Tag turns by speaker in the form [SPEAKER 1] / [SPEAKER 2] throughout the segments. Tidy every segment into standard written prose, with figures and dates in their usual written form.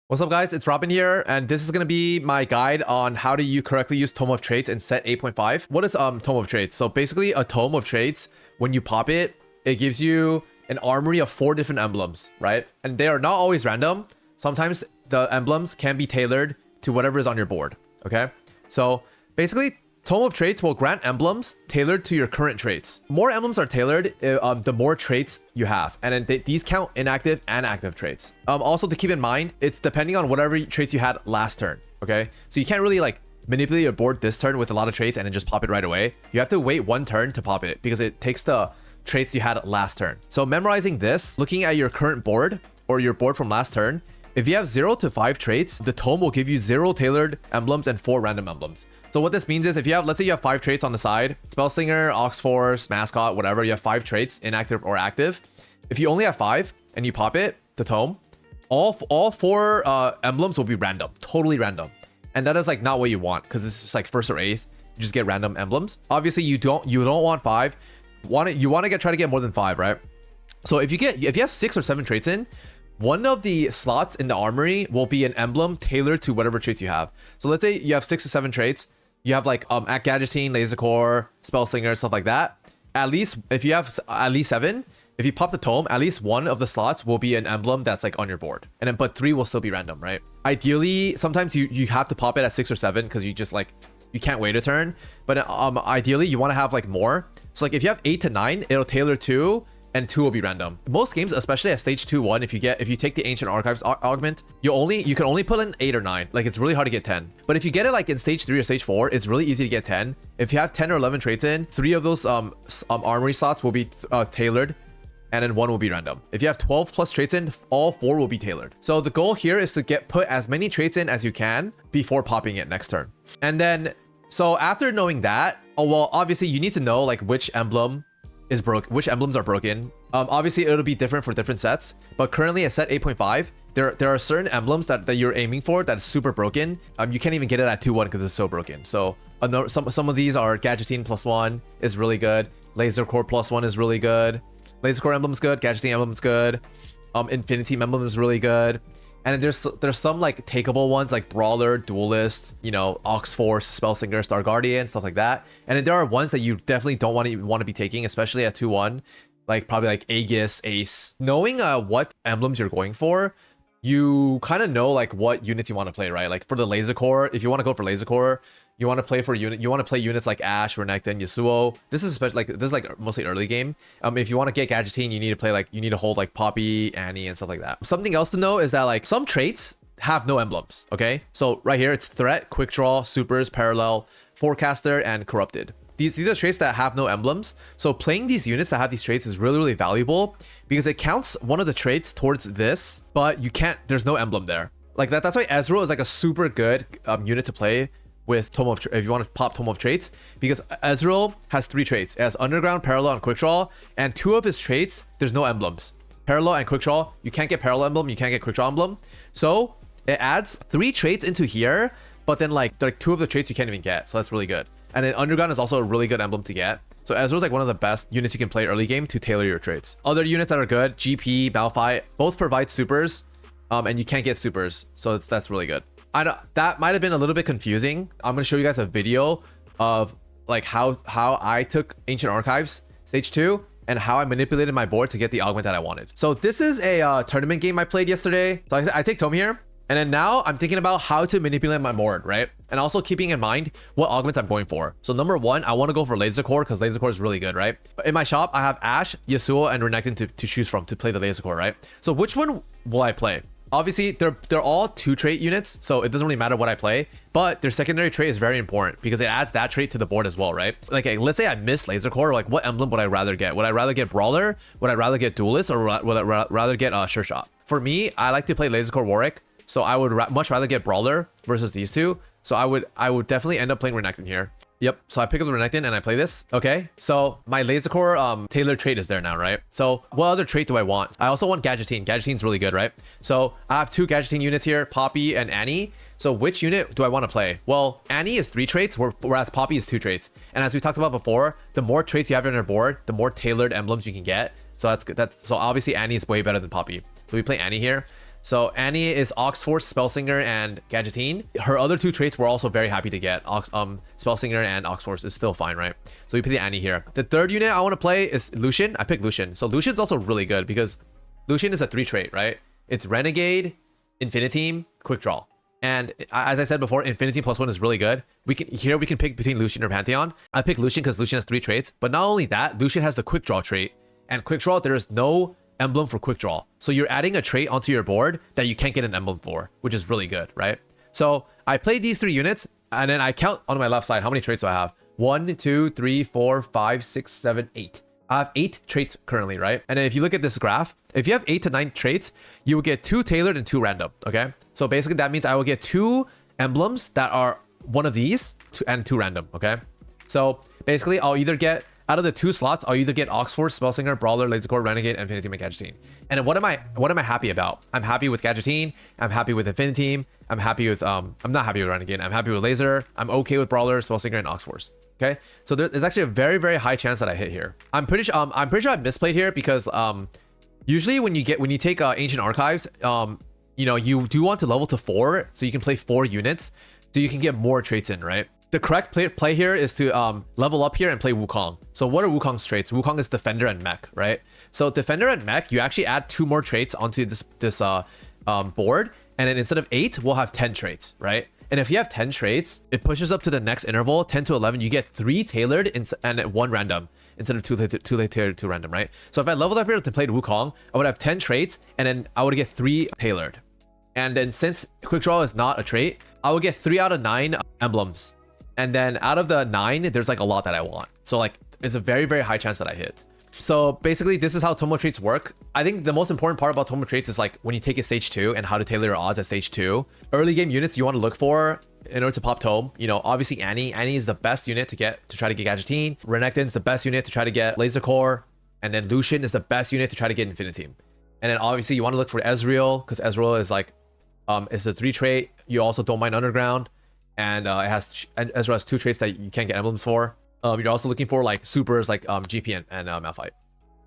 [SPEAKER 1] What's up guys, it's Robin here, and this is going to be my guide on how to correctly use Tome of Traits in set 8.5. What is Tome of Traits? So basically a Tome of Traits, when you pop it, it gives you an armory of 4 different emblems, right? And they are not always random. Sometimes the emblems can be tailored to whatever is on your board, okay? So basically, Tome of Traits will grant emblems tailored to your current traits. More emblems are tailored, the more traits you have. And then these count inactive and active traits. Also to keep in mind, it's depending on whatever traits you had last turn, okay? So you can't really like manipulate your board this turn with a lot of traits and then just pop it right away. You have to wait one turn to pop it because it takes the traits you had last turn. So memorizing this, looking at your current board or your board from last turn, if you have 0 to 5 traits, the tome will give you 0 tailored emblems and 4 random emblems. So what this means is if you have, let's say you have 5 traits on the side, Spellslinger, Oxforce, Mascot, whatever, you have 5 traits, inactive or active. If you only have 5 and you pop it, the tome, all 4 emblems will be random, totally random. And that is like not what you want because this is like 1st or 8th. You just get random emblems. Obviously you don't want 5. You want to try to get more than 5, right? So if you have 6 or 7 traits in, one of the slots in the armory will be an emblem tailored to whatever traits you have. So let's say you have 6 to 7 traits. You have like Gadgeting, Laser Core, Spellslinger, stuff like that. At least if you have at least 7, if you pop the tome, at least one of the slots will be an emblem that's like on your board. And then but 3 will still be random, right? Ideally, sometimes you have to pop it at 6 or 7 because you just like you can't wait a turn. But ideally you want to have like more. So like if you have 8 to 9, it'll tailor to, and 2 will be random. Most games, especially at stage 2-1, if you take the Ancient Archives augment, you can only put in 8 or 9. Like it's really hard to get 10. But if you get it like in stage 3 or stage 4, it's really easy to get 10. If you have 10 or 11 traits in, 3 of those armory slots will be tailored, and then 1 will be random. If you have 12 plus traits in, all 4 will be tailored. So the goal here is to put as many traits in as you can before popping it next turn. And then after knowing that, well, obviously you need to know like which emblems are broken. Obviously it'll be different for different sets, but currently at set 8.5 there are certain emblems that you're aiming for that's super broken. You can't even get it at 2-1 because it's so broken. So some of these are Gadgeting +1 is really good, Laser Core +1 is really good, Laser Core emblem is good, Gadgeting emblem is good, Infinity emblem is really good. And then there's some like takeable ones like Brawler, Duelist, you know, Oxforce, Spellslinger, Star Guardian, stuff like that. And then there are ones that you definitely don't want to be taking, especially at 2-1, like probably like Aegis, Ace. Knowing what emblems you're going for, you kind of know like what units you want to play, right? Like for the Laser Core, if you want to go for Laser Core, you want to play units like Ashe, Renekton, Yasuo. This is mostly early game. If you want to get Gadgeting, you need to hold like Poppy, Annie, and stuff like that. Something else to know is that like some traits have no emblems. Okay, so right here it's Threat, Quick Draw, Supers, Parallel, Forecaster, and Corrupted. These are traits that have no emblems. So playing these units that have these traits is really, really valuable because it counts one of the traits towards this, but there's no emblem there. Like that's why Ezreal is like a super good unit to play with if you want to pop Tome of Traits, because Ezreal has 3 traits. It has Underground, Parallel, and Quick Draw, and 2 of his traits, there's no emblems. Parallel and Quick Draw, you can't get Parallel emblem, you can't get Quick Draw emblem. So it adds 3 traits into here, but then like 2 of the traits you can't even get, so that's really good. And then Underground is also a really good emblem to get. So Ezreal's like one of the best units you can play early game to tailor your traits. Other units that are good, GP, Malphite, both provide supers, and you can't get supers, so that's really good. I know that might have been a little bit confusing. I'm going to show you guys a video of like how I took Ancient Archives stage 2 and how I manipulated my board to get the augment that I wanted. So this is a tournament game I played yesterday. So I take Tome here, and then now I'm thinking about how to manipulate my board, right? And also keeping in mind what augments I'm going for. So number 1, I want to go for Laser Core because Laser Core is really good, right? In my shop, I have Ashe, Yasuo, and Renekton to choose from to play the Laser Core, right? So which one will I play? Obviously, they're all 2 trait units, so it doesn't really matter what I play, but their secondary trait is very important because it adds that trait to the board as well, right? Like, let's say I miss Laser Core, like what emblem would I rather get? Would I rather get Brawler? Would I rather get Duelist? Or would I rather get Sure Shot? For me, I like to play Laser Core Warwick, so I would much rather get Brawler versus these 2. So I would definitely end up playing Renekton here. Yep, so I pick up the Renekton and I play this. Okay, so my Laser Core tailored trait is there now, right? So what other trait do I want? I also want Gadgeting. Gadgeting's really good, right? So I have 2 Gadgeting units here, Poppy and Annie. So which unit do I want to play? Well, Annie is 3 traits, whereas Poppy is 2 traits. And as we talked about before, the more traits you have on your board, the more tailored emblems you can get. So that's good. So obviously Annie is way better than Poppy. So we play Annie here. So Annie is Oxforce, Spellsinger, and Gadgeteen. Her other 2 traits we're also very happy to get. Spellsinger and Oxforce is still fine, right? So we put the Annie here. The third unit I want to play is Lucian. I picked Lucian. So Lucian's also really good because Lucian is a 3 trait, right? It's Renegade, Infiniteam, Quick Draw. And as I said before, Infiniteam +1 is really good. We can pick between Lucian or Pantheon. I picked Lucian because Lucian has 3 traits. But not only that, Lucian has the Quick Draw trait. And Quick Draw, there is no emblem for Quick Draw. So you're adding a trait onto your board that you can't get an emblem for, which is really good, right? So I played these 3 units, and then I count on my left side. How many traits do I have? 1, 2, 3, 4, 5, 6, 7, 8. I have 8 traits currently, right? And then if you look at this graph, if you have 8 to 9 traits, you will get 2 tailored and 2 random, okay? So basically that means I will get 2 emblems that are one of these and 2 random, okay? So basically I'll either get, out of the 2 slots, I'll either get Oxforce, Spellsinger, Brawler, Laser Core, Renegade, Infiniteam, and Gadgeteen. And what am I happy about? I'm happy with Gadgeteen. I'm happy with Infiniteam. I'm happy with I'm not happy with Renegade. I'm happy with Laser. I'm okay with Brawler, Spellsinger, and Oxforce. Okay, so there's actually a very, very high chance that I hit here. I'm pretty sure I misplayed here because usually when you take Ancient Archives, you know, you do want to level to 4 so you can play 4 units so you can get more traits in, right? The correct play here is to level up here and play Wukong. So what are Wukong's traits? Wukong is Defender and Mech, right? So Defender and Mech, you actually add 2 more traits onto this board, and then instead of 8, we'll have 10 traits, right? And if you have 10 traits, it pushes up to the next interval, 10 to 11. You get 3 tailored and 1 random instead of 2 tailored, 2 random, right? So if I leveled up here to play Wukong, I would have 10 traits, and then I would get 3 tailored. And then since Quick Draw is not a trait, I would get 3 out of 9 emblems. And then out of the 9, there's like a lot that I want. So like, it's a very, very high chance that I hit. So basically, this is how Tome of Traits work. I think the most important part about Tome of Traits is like when you take it stage 2 and how to tailor your odds at stage 2. Early game units you want to look for in order to pop Tome. You know, obviously Annie. Annie is the best unit to try to get Gadgeteen. Renekton's the best unit to try to get Laser Core. And then Lucian is the best unit to try to get Infiniteam. And then obviously you want to look for Ezreal, because Ezreal is like, it's a 3 trait. You also don't mind Underground. And Ezreal has 2 traits that you can't get emblems for. You're also looking for like supers like GP and Malphite.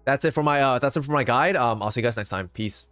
[SPEAKER 1] That's it for my guide. I'll see you guys next time. Peace.